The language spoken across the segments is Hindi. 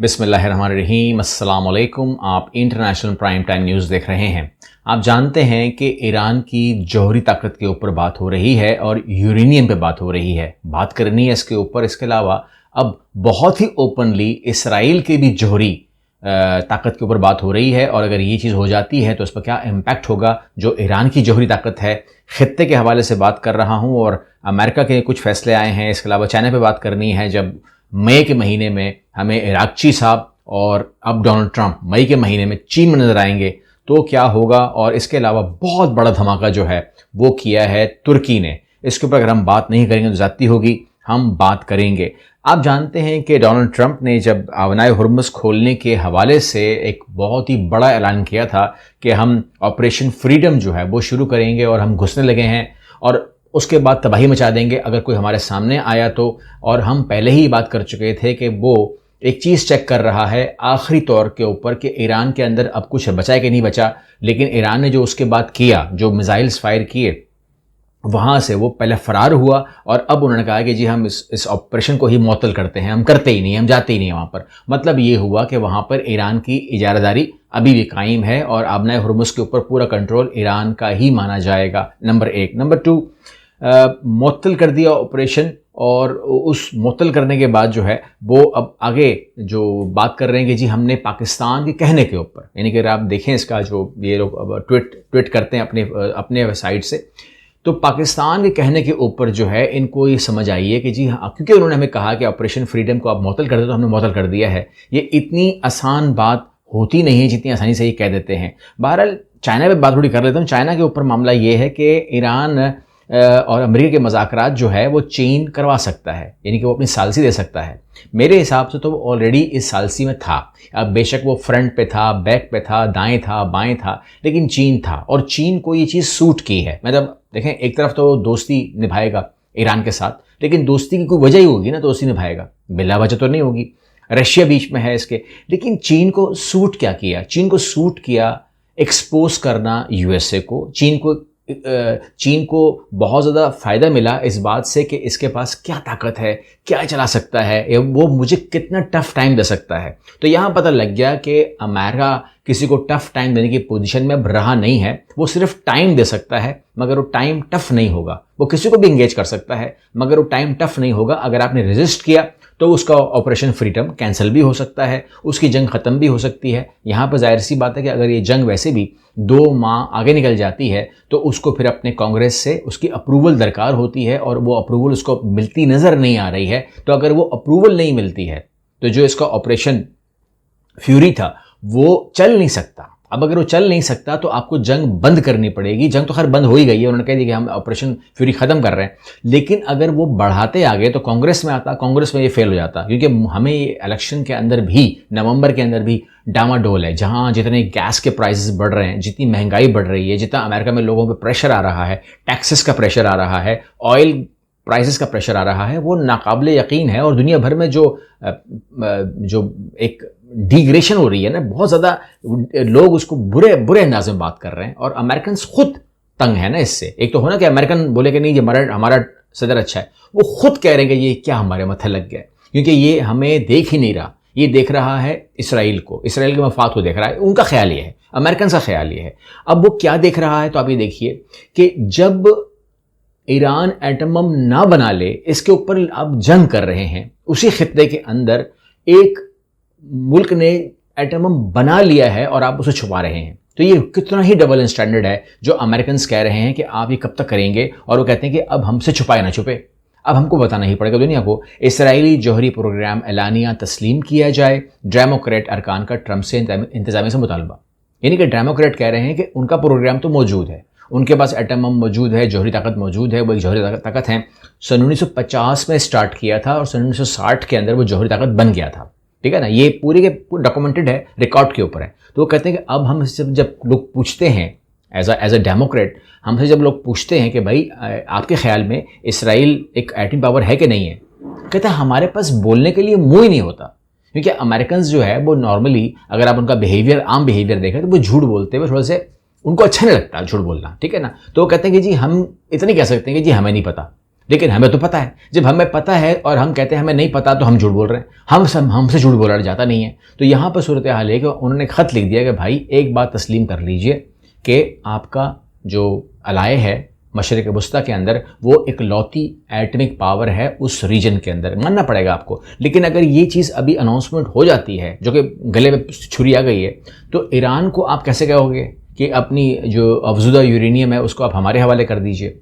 बिस्मिल्लाहिर्रहमानिर्रहीम, अस्सलाम वालेकुम। आप इंटरनेशनल प्राइम टाइम न्यूज़ देख रहे हैं। आप जानते हैं कि ईरान की जौहरी ताकत के ऊपर बात हो रही है और यूरेनियम पे बात हो रही है। बात करनी है इसके ऊपर। इसके अलावा अब बहुत ही ओपनली इसराइल के भी जौहरी ताकत के ऊपर बात हो रही है, और अगर ये चीज़ हो जाती है तो इस पर क्या इम्पैक्ट होगा जो ईरान की जौहरी ताकत है। खित्ते के हवाले से बात कर रहा हूँ और अमेरिका के कुछ फैसले आए हैं। इसके अलावा चाइना पे बात करनी है। जब मई के महीने में हमें इराकची साहब और अब डोनाल्ड ट्रंप मई के महीने में चीन में नजर आएंगे तो क्या होगा। और इसके अलावा बहुत बड़ा धमाका जो है वो किया है तुर्की ने। इसके ऊपर अगर हम बात नहीं करेंगे तो ज़्यादती होगी, हम बात करेंगे। आप जानते हैं कि डोनाल्ड ट्रंप ने जब आबनाए हुर्मुज़ खोलने के हवाले से एक बहुत ही बड़ा ऐलान किया था कि हम ऑपरेशन फ्रीडम जो है वो शुरू करेंगे और हम घुसने लगे हैं और उसके बाद तबाही मचा देंगे अगर कोई हमारे सामने आया तो। और हम पहले ही बात कर चुके थे कि वो एक चीज़ चेक कर रहा है आखिरी तौर के ऊपर कि ईरान के अंदर अब कुछ बचा है कि नहीं बचा। लेकिन ईरान ने जो उसके बाद किया, जो मिसाइल्स फायर किए, वहाँ से वो पहले फ़रार हुआ और अब उन्होंने कहा कि जी हम इस ऑपरेशन को ही मुअत्तल करते हैं, हम करते ही नहीं, हम जाते ही नहीं वहाँ पर। मतलब ये हुआ कि वहाँ पर ईरान की इजारादारी अभी भी कायम है और आबनाए हुर्मुज़ के ऊपर पूरा कंट्रोल ईरान का ही माना जाएगा। नंबर एक। नंबर टू, मुअत्तल कर दिया ऑपरेशन, और उस मुअत्तल करने के बाद जो है वो अब आगे जो बात कर रहे हैं कि जी हमने पाकिस्तान के कहने के ऊपर, यानी कि अगर आप देखें इसका जो ये लोग ट्वीट करते हैं अपने साइट से, तो पाकिस्तान के कहने के ऊपर जो है इनको ये समझ आई है कि जी हाँ, क्योंकि उन्होंने हमें कहा कि ऑपरेशन फ्रीडम को आप मुअत्तल कर दो तो हमने मुअत्तल कर दिया है। ये इतनी आसान बात होती नहीं है जितनी आसानी से ये कह देते हैं। बहरहाल चाइना पे बात थोड़ी कर लेता हूँ। चाइना के ऊपर मामला ये है कि ईरान और अमेरिका के मज़ाकरात जो है वो चीन करवा सकता है, यानी कि वो अपनी सालसी दे सकता है। मेरे हिसाब से तो वो ऑलरेडी इस सालसी में था। अब बेशक वो फ्रंट पे था, बैक पे था, दाएं था, बाएं था, लेकिन चीन था और चीन को ये चीज़ सूट की है। मतलब देखें, एक तरफ तो दोस्ती निभाएगा ईरान के साथ, लेकिन दोस्ती की कोई वजह ही होगी ना, दोस्ती निभाएगा, बिला वजह तो नहीं होगी। रशिया बीच में है इसके। लेकिन चीन को सूट क्या किया? चीन को सूट किया एक्सपोज करना यूएसए को। चीन को बहुत ज़्यादा फ़ायदा मिला इस बात से कि इसके पास क्या ताकत है, क्या चला सकता है, वो मुझे कितना टफ़ टाइम दे सकता है। तो यहाँ पता लग गया कि अमेरिका किसी को टफ़ टाइम देने की पोजीशन में अब रहा नहीं है। वो सिर्फ टाइम दे सकता है मगर वो टाइम टफ़ नहीं होगा। वो किसी को भी इंगेज कर सकता है मगर वो टाइम टफ़ नहीं होगा। अगर आपने रेजिस्ट किया तो उसका ऑपरेशन फ्रीडम कैंसिल भी हो सकता है, उसकी जंग ख़त्म भी हो सकती है। यहाँ पर जाहिर सी बात है कि अगर ये जंग वैसे भी 2 माह आगे निकल जाती है तो उसको फिर अपने कांग्रेस से उसकी अप्रूवल दरकार होती है और वो अप्रूवल उसको मिलती नज़र नहीं आ रही है। तो अगर वो अप्रूवल नहीं मिलती है तो जो इसका ऑपरेशन फ्यूरी था वो चल नहीं सकता। अब अगर वो चल नहीं सकता तो आपको जंग बंद करनी पड़ेगी। जंग तो खैर बंद हो ही गई है, उन्होंने कह दिया कि हम ऑपरेशन फ्यूरी ख़त्म कर रहे हैं। लेकिन अगर वो बढ़ाते आगे तो कांग्रेस में आता, कांग्रेस में ये फेल हो जाता, क्योंकि हमें ये इलेक्शन के अंदर भी, नवंबर के अंदर भी डामाडोल है। जहाँ जितने गैस के प्राइसेस बढ़ रहे हैं, जितनी महंगाई बढ़ रही है, जितना अमेरिका में लोगों पर प्रेशर आ रहा है, टैक्सेस का प्रेशर आ रहा है, ऑयल प्राइसेस का प्रेशर आ रहा है, वो नाकाबिले यकीन है। और दुनिया भर में जो एक डिग्रेशन हो रही है ना, बहुत ज़्यादा लोग उसको बुरे बुरे अंदाज में बात कर रहे हैं और अमेरिकन खुद तंग है ना इससे। एक तो होना कि अमेरिकन बोले कि नहीं ये हमारा सदर अच्छा है, वो खुद कह रहे हैं कि ये क्या हमारे माथे लग गया, क्योंकि ये हमें देख ही नहीं रहा, ये देख रहा है इसराइल को, इसराइल के मफाद को देख रहा है। उनका ख्याल ये है, अमेरिकन का ख्याल ये है। अब वो क्या देख रहा है तो आप ये देखिए कि जब ईरान एटम बम ना बना ले, इसके ऊपर आप जंग कर रहे हैं, उसी खित्ते के अंदर एक मुल्क ने एटम बम बना लिया है और आप उसे छुपा रहे हैं। तो ये कितना ही डबल स्टैंडर्ड है जो अमेरिकन कह रहे हैं कि आप ये कब तक करेंगे, और वो कहते हैं कि अब हमसे छुपाए ना छुपे, अब हमको बताना ही पड़ेगा दुनिया को। इसराइली जौहरी प्रोग्राम एलानिया तस्लीम किया जाए। डेमोक्रेट अरकान का ट्रंप से इंतजामिया से मुतालबा, यानी कि डेमोक्रेट कह रहे हैं कि उनका प्रोग्राम तो मौजूद है, उनके पास एटम बम मौजूद है, जौहरी ताकत मौजूद है। वो एक जौहरी ताकत है, सन 1950 में स्टार्ट किया था और सन 1960 के अंदर वो जौहरी ताकत बन गया था। ठीक है ना, ये पूरे के पूरे डॉक्यूमेंटेड है, रिकॉर्ड के ऊपर है। तो वो कहते हैं कि अब हम जब लोग पूछते हैं एज अ डेमोक्रेट, हमसे जब लोग पूछते हैं कि भाई आपके ख्याल में इसराइल एक एटमी पावर है कि नहीं है, कहते हैं हमारे पास बोलने के लिए मुंह ही नहीं होता। क्योंकि अमेरिकन जो है वो नॉर्मली अगर आप उनका बिहेवियर, आम बिहेवियर देखें तो वो झूठ बोलते हुए थोड़े से उनको अच्छा नहीं लगता झूठ बोलना। ठीक है ना, तो वो कहते हैं कि जी हम इतने कह सकते हैं कि जी हमें नहीं पता। लेकिन हमें तो पता है। जब हमें पता है और हम कहते हैं हमें नहीं पता, तो हम झूठ बोल रहे हैं। हमसे झूठ बोला जाता नहीं है। तो यहाँ पर सूरत हाल है कि उन्होंने खत लिख दिया कि भाई एक बात तस्लीम कर लीजिए कि आपका जो अलाय है मशरिक़ वस्ता के अंदर, वो इकलौती एटमिक पावर है उस रीजन के अंदर, मानना पड़ेगा आपको। लेकिन अगर ये चीज़ अभी अनाउंसमेंट हो जाती है, जो कि गले में छुरी आ गई है, तो ईरान को आप कैसे कहोगे कि अपनी जो अफजुदा यूरेनियम है उसको आप हमारे हवाले कर दीजिए।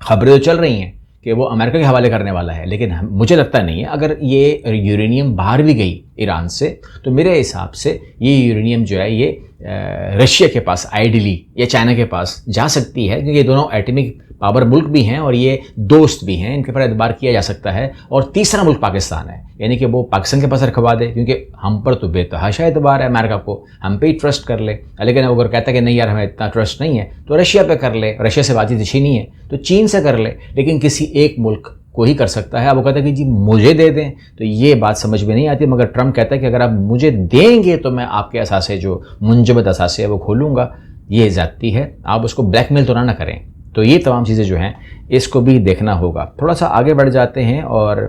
खबरें तो चल रही हैं कि वो अमेरिका के हवाले करने वाला है, लेकिन मुझे लगता नहीं है। अगर ये यूरेनियम बाहर भी गई ईरान से, तो मेरे हिसाब से ये यूरेनियम जो है ये रशिया के पास आइडियली या चाइना के पास जा सकती है, क्योंकि ये दोनों एटमिक पावर मुल्क भी हैं और ये दोस्त भी हैं, इनके पर एतबार किया जा सकता है। और तीसरा मुल्क पाकिस्तान है, यानी कि वो पाकिस्तान के पास रखवा दे, क्योंकि हम पर तो बेतहाशा एतबार है अमेरिका को, हम पे ही ट्रस्ट कर ले। लेकिन अगर कहता है कि नहीं यार हमें इतना ट्रस्ट नहीं है, तो रशिया पे कर ले। रशिया से बातचीत अच्छी नहीं है तो चीन से कर ले, लेकिन किसी एक मुल्क को ही कर सकता है। अब वो कहता है कि जी मुझे दे दें, तो ये बात समझ में नहीं आती। मगर ट्रम्प कहता है कि अगर आप मुझे देंगे तो मैं आपके असासे जो मुंजमद असासे है वो खोलूँगा। ये ज़्यादती है, आप उसको ब्लैकमेल तो ना करें। तो ये तमाम चीज़ें जो हैं इसको भी देखना होगा। थोड़ा सा आगे बढ़ जाते हैं और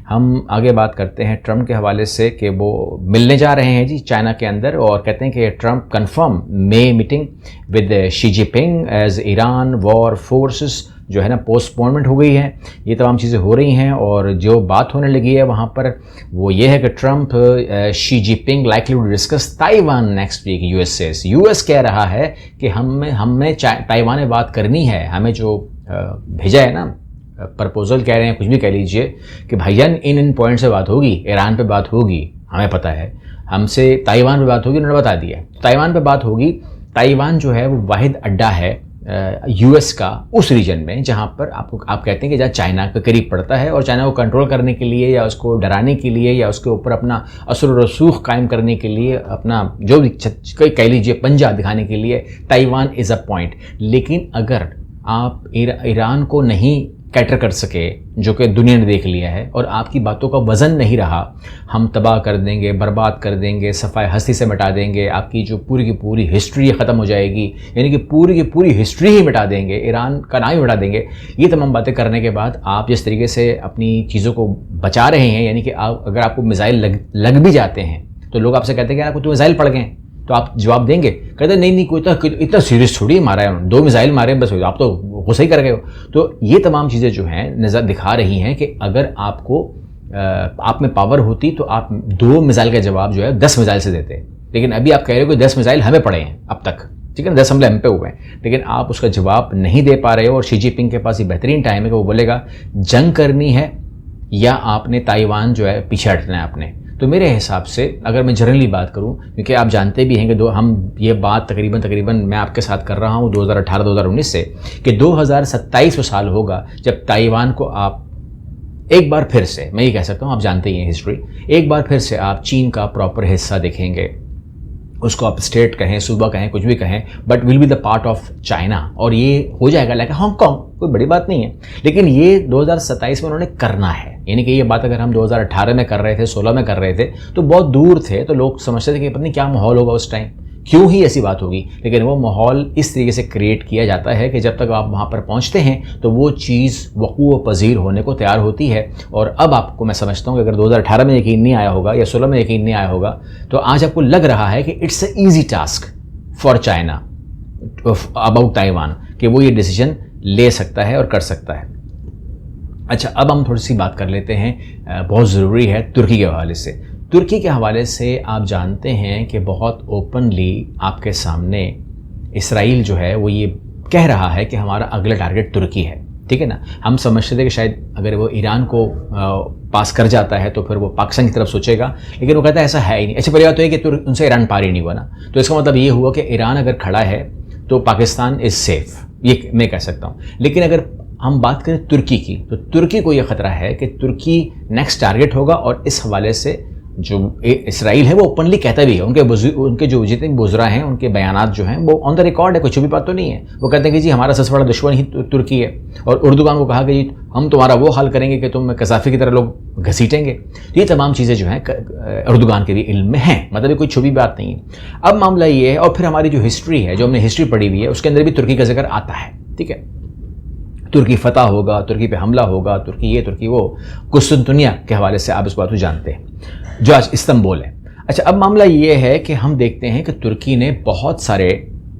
हम आगे बात करते हैं ट्रम्प के हवाले से कि वो मिलने जा रहे हैं जी चाइना के अंदर, और कहते हैं कि Trump confirm May meeting with Xi Jinping as Iran war forces जो है ना पोस्टपोनमेंट हो गई है। ये तमाम चीज़ें हो रही हैं और जो बात होने लगी है वहाँ पर वो ये है कि Trump Xi Jinping likely to discuss Taiwan next week. US कह रहा है कि हमें ताइवान में बात करनी है। हमें जो भेजा है ना प्रपोजल कह रहे हैं, कुछ भी कह लीजिए, कि भाईजान इन पॉइंट से बात होगी, ईरान पे बात होगी, हमें पता है, हमसे ताइवान पे बात होगी, उन्होंने बता दिया ताइवान पे बात होगी। ताइवान जो है वो वाहिद अड्डा है यूएस का उस रीजन में जहाँ पर आप कहते हैं कि जहाँ चाइना के करीब पड़ता है, और चाइना को कंट्रोल करने के लिए या उसको डराने के लिए या उसके ऊपर अपना असर रसूख कायम करने के लिए, अपना जो भी कह लीजिए पंजा दिखाने के लिए ताइवान इज़ अ पॉइंट। लेकिन अगर आप ईरान को नहीं कैटर कर सके, जो कि दुनिया ने देख लिया है, और आपकी बातों का वज़न नहीं रहा, हम तबाह कर देंगे, बर्बाद कर देंगे, सफ़ाई हस्ती से मिटा देंगे, आपकी जो पूरी की पूरी हिस्ट्री ख़त्म हो जाएगी, यानी कि पूरी की पूरी हिस्ट्री ही मिटा देंगे, ईरान का नाम ही मिटा देंगे। ये तमाम बातें करने के बाद आप जिस तरीके से अपनी चीज़ों को बचा रहे हैं, यानी कि अगर आपको मिसाइल लग भी जाते हैं तो लोग आपसे कहते हैं कि आपको तो मिसाइल पड़ गए, तो आप जवाब देंगे? कहते नहीं कोई तो इतना सीरियस थोड़ी मारा है उन्होंने, 2 मिसाइल मारे बस, आप तो गुस्सा ही कर गए हो। तो ये तमाम चीज़ें जो हैं नज़र दिखा रही हैं कि अगर आपको आप में पावर होती तो आप 2 मिसाइल का जवाब जो है 10 मिसाइल से देते। लेकिन अभी आप कह रहे हो कि 10 मिसाइल हमें पड़े हैं अब तक, ठीक है ना, 10 हमले हम पे हुए हैं, लेकिन आप उसका जवाब नहीं दे पा रहे हो। और शी जिनपिंग के पास ये बेहतरीन टाइम है कि वो बोलेगा जंग करनी है या आपने ताइवान जो है पीछे हटना है आपने। तो मेरे हिसाब से अगर मैं जनरली बात करूं, क्योंकि आप जानते भी हैं कि हम ये बात तकरीबन मैं आपके साथ कर रहा हूं 2018-2019 से, कि 2027 वो साल होगा जब ताइवान को आप एक बार फिर से, मैं ये कह सकता हूं, आप जानते ही हैं हिस्ट्री, एक बार फिर से आप चीन का प्रॉपर हिस्सा देखेंगे। उसको आप स्टेट कहें, सूबा कहें, कुछ भी कहें, but will be the part of China. और ये हो जाएगा लाइक हांगकांग, कोई बड़ी बात नहीं है। लेकिन ये 2027 में उन्होंने करना है, यानी कि ये बात अगर हम 2018 में कर रहे थे, 16 में कर रहे थे, तो बहुत दूर थे, तो लोग समझते थे कि पता नहीं क्या माहौल होगा उस टाइम, क्यों ही ऐसी बात होगी। लेकिन वो माहौल इस तरीके से क्रिएट किया जाता है कि जब तक आप वहाँ पर पहुँचते हैं तो वो चीज़ वक़ूअ पज़ीर होने को तैयार होती है। और अब आपको मैं समझता हूँ कि अगर 2018 में यकीन नहीं आया होगा या 16 में यकीन नहीं आया होगा, तो आज आपको लग रहा है कि it's a easy task for China about Taiwan, कि वो ये डिसीजन ले सकता है और कर सकता है। अच्छा, अब हम थोड़ी सी बात कर लेते हैं, बहुत ज़रूरी है, तुर्की के हवाले से। तुर्की के हवाले से आप जानते हैं कि बहुत ओपनली आपके सामने इसराइल जो है वो ये कह रहा है कि हमारा अगला टारगेट तुर्की है, ठीक है ना। हम समझते थे कि शायद अगर वो ईरान को पास कर जाता है तो फिर वो पाकिस्तान की तरफ सोचेगा, लेकिन वो कहता है ऐसा है ही नहीं। अच्छा, पहली बात तो है कि उनसे ईरान पार ही नहीं हुआ ना, तो इसका मतलब ये हुआ कि ईरान अगर खड़ा है तो पाकिस्तान इज़ सेफ, ये मैं कह सकता हूँ। लेकिन अगर हम बात करें तुर्की की, तो तुर्की को यह ख़तरा है कि तुर्की नेक्स्ट टारगेट होगा। और इस हवाले से जो इसराइल है वो ओपनली कहता भी है, उनके जो जितने भी बुज़रा हैं उनके बयानात जो हैं वो ऑन द रिकॉर्ड है, कुछ भी बात तो नहीं है। वो कहते हैं कि जी हमारा सबसे बड़ा दुश्मन ही तुर्की है, और उर्दुगान को कहा कि जी हम तुम्हारा वो हाल करेंगे कि तुम कज़ाफ़ी की तरह लोग घसीटेंगे। तो ये तमाम चीज़ें जो हैं उर्दुगान के भी इल्म में हैं, मतलब ये कोई छुपी बात नहीं है। अब मामला ये है, और फिर हमारी जो हिस्ट्री है, जो हमने हिस्ट्री पढ़ी हुई है, उसके अंदर भी तुर्की का जिक्र आता है, ठीक है। तुर्की फतह होगा, तुर्की पे हमला होगा, तुर्की ये तुर्की वो, कुस्तुनतुनिया के हवाले से आप इस बात को जानते हैं, जो आज इस्तांबुल है। अच्छा, अब मामला ये है कि हम देखते हैं कि तुर्की ने बहुत सारे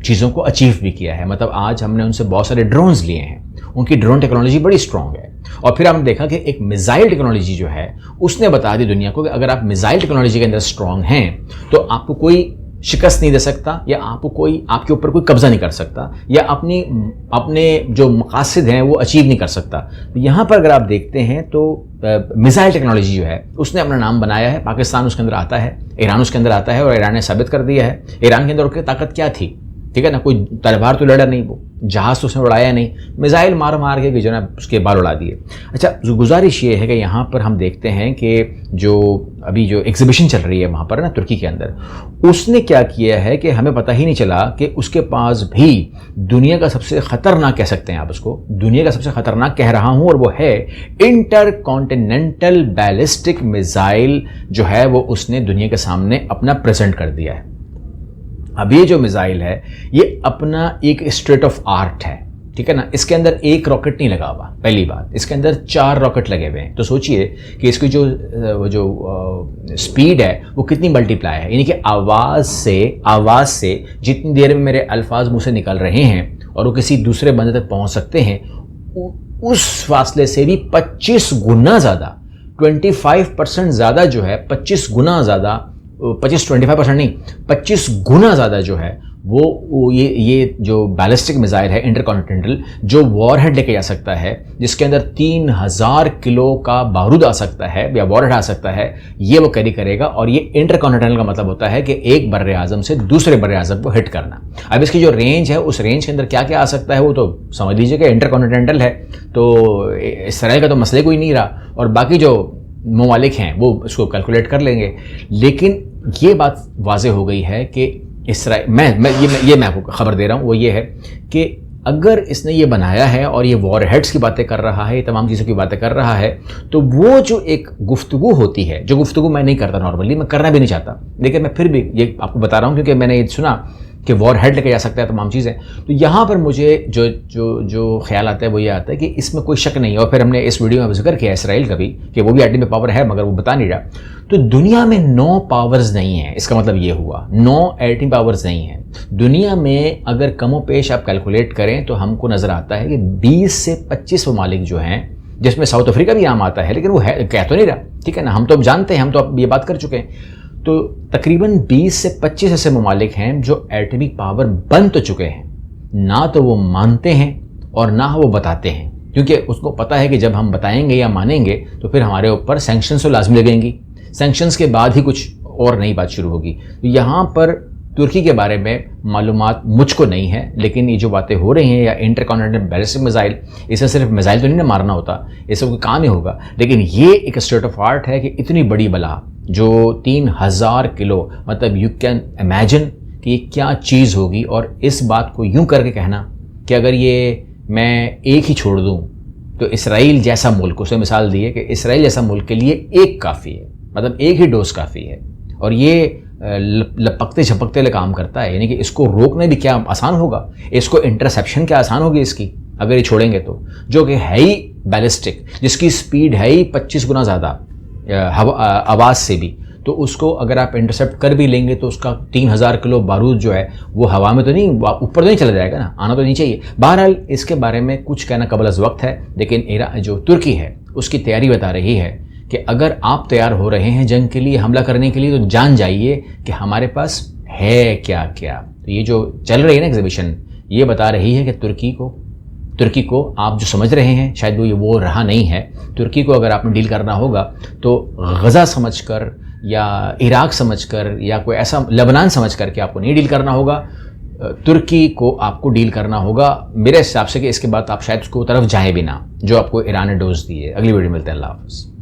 चीज़ों को अचीव भी किया है। मतलब आज हमने उनसे बहुत सारे ड्रोन्स लिए हैं, उनकी ड्रोन टेक्नोलॉजी बड़ी स्ट्रॉन्ग है। और फिर हमने देखा कि एक मिसाइल टेक्नोलॉजी जो है उसने बता दी दुनिया को कि अगर आप मिसाइल टेक्नोलॉजी के अंदर स्ट्रॉन्ग हैं तो आपको कोई शिकस्त नहीं दे सकता, या आपको कोई आपके ऊपर कोई कब्जा नहीं कर सकता, या अपने जो मकासद हैं वो अचीव नहीं कर सकता। तो यहाँ पर अगर आप देखते हैं तो मिसाइल टेक्नोलॉजी जो है उसने अपना नाम बनाया है। पाकिस्तान उसके अंदर आता है, ईरान उसके अंदर आता है, और ईरान ने साबित कर दिया है। ईरान के अंदर उसकी ताकत क्या थी, ठीक है ना, कोई तलवार तो लड़ा नहीं, वो जहाज़ तो उसने उड़ाया नहीं, मिसाइल मार मार के जो ना उसके बाल उड़ा दिए। अच्छा, गुजारिश ये है कि यहाँ पर हम देखते हैं कि जो अभी जो एग्जीबिशन चल रही है वहाँ पर ना तुर्की के अंदर, उसने क्या किया है कि हमें पता ही नहीं चला कि उसके पास भी दुनिया का सबसे ख़तरनाक, कह सकते हैं आप उसको, दुनिया का सबसे ख़तरनाक कह रहा हूँ, और वो है इंटरकॉन्टिनेंटल बैलिस्टिक मिसाइल जो है वो उसने दुनिया के सामने अपना प्रेजेंट कर दिया है। अब ये जो मिसाइल है ये अपना एक स्टेट ऑफ आर्ट है, ठीक है ना। इसके अंदर एक रॉकेट नहीं लगा हुआ, पहली बात, इसके अंदर 4 रॉकेट लगे हुए हैं। तो सोचिए कि इसकी जो स्पीड है वो कितनी मल्टीप्लाई है, यानी कि आवाज़ से जितनी देर में मेरे अल्फाज मुंह से निकल रहे हैं और वो किसी दूसरे बंदे तक पहुंच सकते हैं, उस फासले से भी 25 गुना ज़्यादा, 25% ज़्यादा जो है, 25 गुना ज़्यादा, 25% नहीं, 25 गुना ज़्यादा जो है वो ये जो बैलिस्टिक मिसाइल है इंटरकॉन्टिनेंटल, जो वॉरहेड लेके जा सकता है, जिसके अंदर 3000 किलो का बारूद आ सकता है या वॉरहेड आ सकता है, ये वो कैरी करेगा। और ये इंटरकॉन्टिनेंटल का मतलब होता है कि एक बर्रे आज़म से दूसरे बर्रे आज़म को हिट करना। अब इसकी जो रेंज है, उस रेंज के अंदर क्या क्या आ सकता है वो तो समझ लीजिए कि इंटरकॉन्टिनेंटल है, तो इसराइल का तो मसले कोई नहीं रहा, और बाकी जो ममालिक हैं वो उसको कैलकुलेट कर लेंगे। लेकिन ये बात वाज़ेह हो गई है कि इसराइल, मैं आपको खबर दे रहा हूँ, वो ये है कि अगर इसने ये बनाया है और ये वॉरहेड्स की बातें कर रहा है, ये तमाम चीज़ों की बातें कर रहा है, तो वो जो एक गुफ्तगू होती है, जो गुफ्तगू मैं नहीं करता नॉर्मली, मैं करना भी नहीं चाहता, लेकिन मैं फिर भी ये आपको बता रहा हूँ क्योंकि मैंने ये सुना कि वॉरहेड लेके जा सकता है तमाम चीज़ें। तो यहाँ पर मुझे जो ख्याल आता है वो ये आता है कि इसमें कोई शक नहीं है। और फिर हमने इस वीडियो में जिक्र किया इसराइल का भी कि वो भी एटमी पावर है, मगर वो बता नहीं रहा। तो दुनिया में 9 पावर्स नहीं है, इसका मतलब ये हुआ 9 एटमी पावर्स नहीं है दुनिया में। अगर कमो पेश आप कैलकुलेट करें तो हमको नज़र आता है कि 20 से 25 ममालिक जो हैं, जिसमें साउथ अफ्रीका भी आम आता है, लेकिन वो है, कह तो नहीं रहा, ठीक है ना, हम तो अब जानते हैं, हम तो अब ये बात कर चुके हैं। तो तकरीबन 20 से 25 ऐसे ममालिक हैं जो एटमिक पावर बन तो चुके हैं, ना तो वो मानते हैं और ना वो बताते हैं, क्योंकि उसको पता है कि जब हम बताएंगे या मानेंगे तो फिर हमारे ऊपर सैंक्शंस तो लाजमी लगेंगी, सैंक्शंस के बाद ही कुछ और नई बात शुरू होगी। तो यहाँ पर तुर्की के बारे में मालूमात मुझको नहीं है, लेकिन ये जो बातें हो रही हैं, या इंटरकॉन्टिनेंटल बैलिस्टिक मिसाइल, इसे सिर्फ मिसाइल तो नहीं ना मारना होता, इससे कोई काम ही होगा, लेकिन ये एक स्टेट ऑफ आर्ट है कि इतनी बड़ी बला जो 3000 किलो, मतलब यू कैन इमेजिन कि ये क्या चीज़ होगी। और इस बात को यूं करके कहना कि अगर ये मैं एक ही छोड़ दूं तो इसराइल जैसा मुल्क, उसे मिसाल दी है कि इसराइल जैसा मुल्क के लिए एक काफ़ी है, मतलब एक ही डोज काफ़ी है, और ये लपकते झपकते ले काम करता है, यानी कि इसको रोकने भी क्या आसान होगा, इसको इंटरसेप्शन क्या आसान होगी इसकी, अगर ये छोड़ेंगे तो, जो कि है ही बैलिस्टिक, जिसकी स्पीड है ही 25 गुना ज़्यादा आवाज़ से भी, तो उसको अगर आप इंटरसेप्ट कर भी लेंगे तो उसका 3000 किलो बारूद जो है वो हवा में तो नहीं, ऊपर तो नहीं चला जाएगा ना, आना तो नहीं चाहिए। बहरहाल इसके बारे में कुछ कहना कबल अज़ वक्त है, लेकिन जो तुर्की है उसकी तैयारी बता रही है कि अगर आप तैयार हो रहे हैं जंग के लिए, हमला करने के लिए, तो जान जाइए कि हमारे पास है क्या क्या। तो ये जो चल रही है ना एग्जीबिशन, ये बता रही है कि तुर्की को आप जो समझ रहे हैं शायद वो रहा नहीं है। तुर्की को अगर आपने डील करना होगा तो गज़ा समझकर या इराक समझकर या कोई ऐसा लेबनान समझकर के आपको नहीं डील करना होगा, तुर्की को आपको डील करना होगा मेरे हिसाब से, कि इसके बाद आप शायद उसको तरफ जाए भी ना, जो आपको ईरान ने डोज दी है। अगली वीडियो मिलते हैं, अल्लाह हाफ़िज़।